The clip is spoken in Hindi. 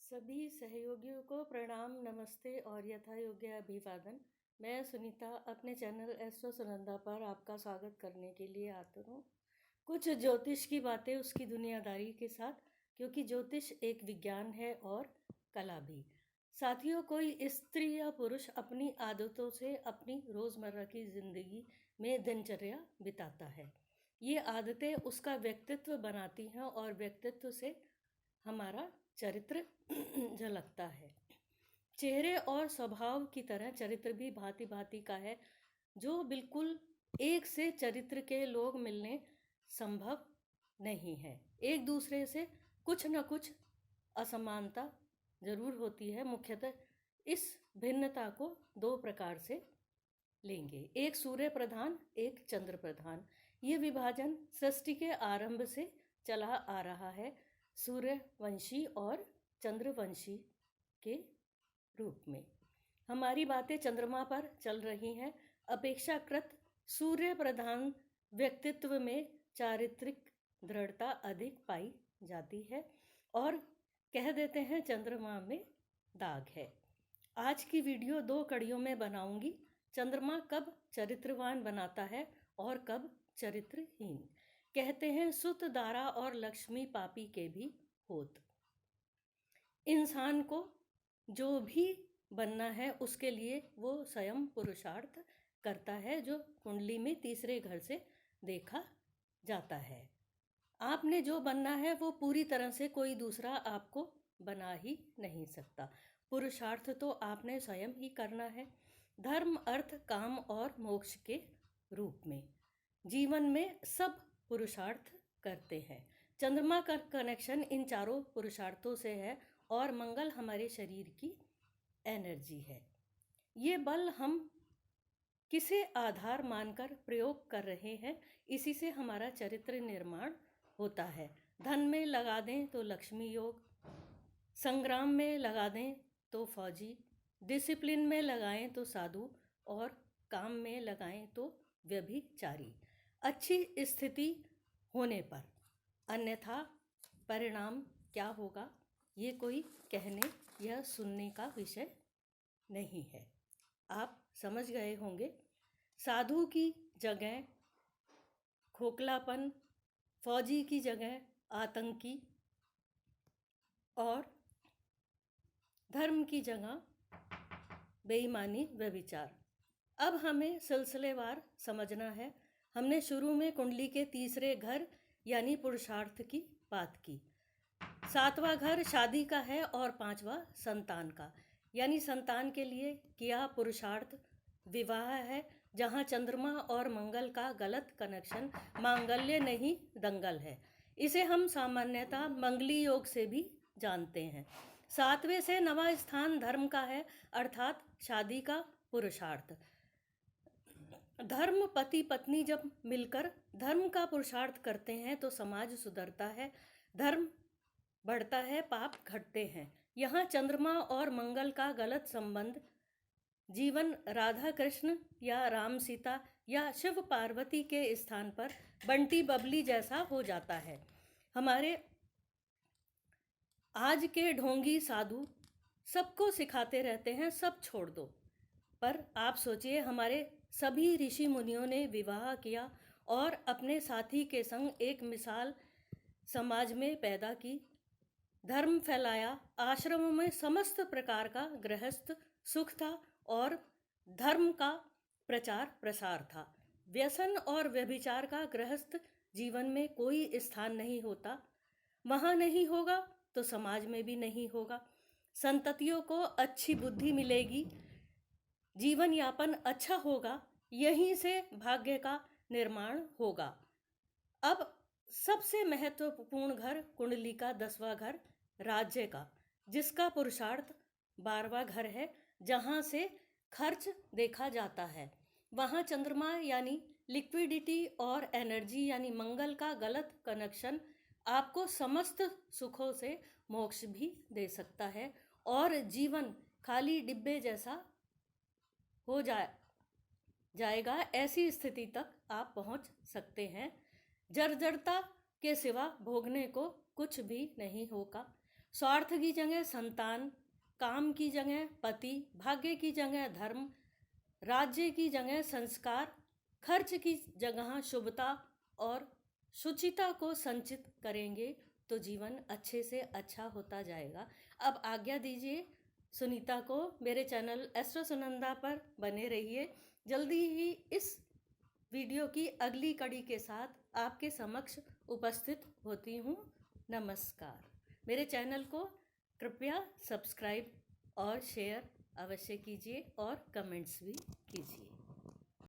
सभी सहयोगियों को प्रणाम, नमस्ते और यथा योग्य अभिवादन। मैं सुनीता अपने चैनल एस्ट्रो सुनंदा पर आपका स्वागत करने के लिए आती हूँ। कुछ ज्योतिष की बातें उसकी दुनियादारी के साथ, क्योंकि ज्योतिष एक विज्ञान है और कला भी। साथियों, कोई स्त्री या पुरुष अपनी आदतों से अपनी रोज़मर्रा की ज़िंदगी में दिनचर्या बिताता है। ये आदतें उसका व्यक्तित्व बनाती हैं और व्यक्तित्व से हमारा चरित्र झलकता है। चेहरे और स्वभाव की तरह चरित्र भी भांति भांति का है, जो बिल्कुल एक से चरित्र के लोग मिलने संभव नहीं है। एक दूसरे से कुछ न कुछ असमानता जरूर होती है। मुख्यतः इस भिन्नता को दो प्रकार से लेंगे, एक सूर्य प्रधान, एक चंद्र प्रधान। ये विभाजन सृष्टि के आरंभ से चला आ रहा है, सूर्यवंशी और चंद्रवंशी के रूप में। हमारी बातें चंद्रमा पर चल रही हैं। अपेक्षाकृत सूर्य प्रधान व्यक्तित्व में चारित्रिक दृढ़ता अधिक पाई जाती है और कह देते हैं चंद्रमा में दाग है। आज की वीडियो दो कड़ियों में बनाऊंगी। चंद्रमा कब चरित्रवान बनाता है और कब चरित्रहीन। कहते हैं सुत दारा और लक्ष्मी पापी के भी होत। इंसान को जो भी बनना है उसके लिए वो स्वयं पुरुषार्थ करता है, जो कुंडली में तीसरे घर से देखा जाता है। आपने जो बनना है वो पूरी तरह से कोई दूसरा आपको बना ही नहीं सकता। पुरुषार्थ तो आपने स्वयं ही करना है। धर्म, अर्थ, काम और मोक्ष के रूप में जीवन में सब पुरुषार्थ करते हैं। चंद्रमा का कनेक्शन इन चारों पुरुषार्थों से है और मंगल हमारे शरीर की एनर्जी है। ये बल हम किसे आधार मानकर प्रयोग कर रहे हैं, इसी से हमारा चरित्र निर्माण होता है। धन में लगा दें तो लक्ष्मी योग, संग्राम में लगा दें तो फौजी, डिसिप्लिन में लगाएं तो साधु और काम में लगाएं तो व्यभिचारी। अच्छी स्थिति होने पर, अन्यथा परिणाम क्या होगा ये कोई कहने या सुनने का विषय नहीं है। आप समझ गए होंगे। साधु की जगह खोखलापन, फौजी की जगह आतंकी और धर्म की जगह बेईमानी, व्यभिचार। अब हमें सिलसिलेवार समझना है। हमने शुरू में कुंडली के तीसरे घर यानी पुरुषार्थ की बात की। सातवां घर शादी का है और पांचवा संतान का, यानी संतान के लिए किया पुरुषार्थ विवाह है, जहां चंद्रमा और मंगल का गलत कनेक्शन मांगल्य नहीं दंगल है। इसे हम सामान्यतः मंगली योग से भी जानते हैं। सातवें से नवा स्थान धर्म का है, अर्थात शादी का पुरुषार्थ। धर्म पति पत्नी जब मिलकर धर्म का पुरुषार्थ करते हैं तो समाज सुधरता है, धर्म बढ़ता है, पाप घटते हैं। यहाँ चंद्रमा और मंगल का गलत संबंध जीवन राधा कृष्ण या राम सीता या शिव पार्वती के स्थान पर बंटी बबली जैसा हो जाता है। हमारे आज के ढोंगी साधु सबको सिखाते रहते हैं सब छोड़ दो, पर आप सोचिए, हमारे सभी ऋषि मुनियों ने विवाह किया और अपने साथी के संग एक मिसाल समाज में पैदा की, धर्म फैलाया। आश्रमों में समस्त प्रकार का गृहस्थ सुख था और धर्म का प्रचार प्रसार था। व्यसन और व्यभिचार का गृहस्थ जीवन में कोई स्थान नहीं होता। वहाँ नहीं होगा तो समाज में भी नहीं होगा। संततियों को अच्छी बुद्धि मिलेगी, जीवन यापन अच्छा होगा, यहीं से भाग्य का निर्माण होगा। अब सबसे महत्वपूर्ण घर कुंडली का 10वां घर राज्य का, जिसका पुरुषार्थ 12वां घर है, जहाँ से खर्च देखा जाता है। वहाँ चंद्रमा यानी लिक्विडिटी और एनर्जी यानी मंगल का गलत कनेक्शन आपको समस्त सुखों से मोक्ष भी दे सकता है और जीवन खाली डिब्बे जैसा हो जाएगा। ऐसी स्थिति तक आप पहुंच सकते हैं। जर्जरता के सिवा भोगने को कुछ भी नहीं होगा। स्वार्थ की जगह संतान, काम की जगह पति, भाग्य की जगह धर्म, राज्य की जगह संस्कार, खर्च की जगह शुभता और शुचिता को संचित करेंगे तो जीवन अच्छे से अच्छा होता जाएगा। अब आज्ञा दीजिए सुनीता को। मेरे चैनल एस्ट्रो सुनंदा पर बने रहिए। जल्दी ही इस वीडियो की अगली कड़ी के साथ आपके समक्ष उपस्थित होती हूँ। नमस्कार। मेरे चैनल को कृपया सब्सक्राइब और शेयर अवश्य कीजिए और कमेंट्स भी कीजिए।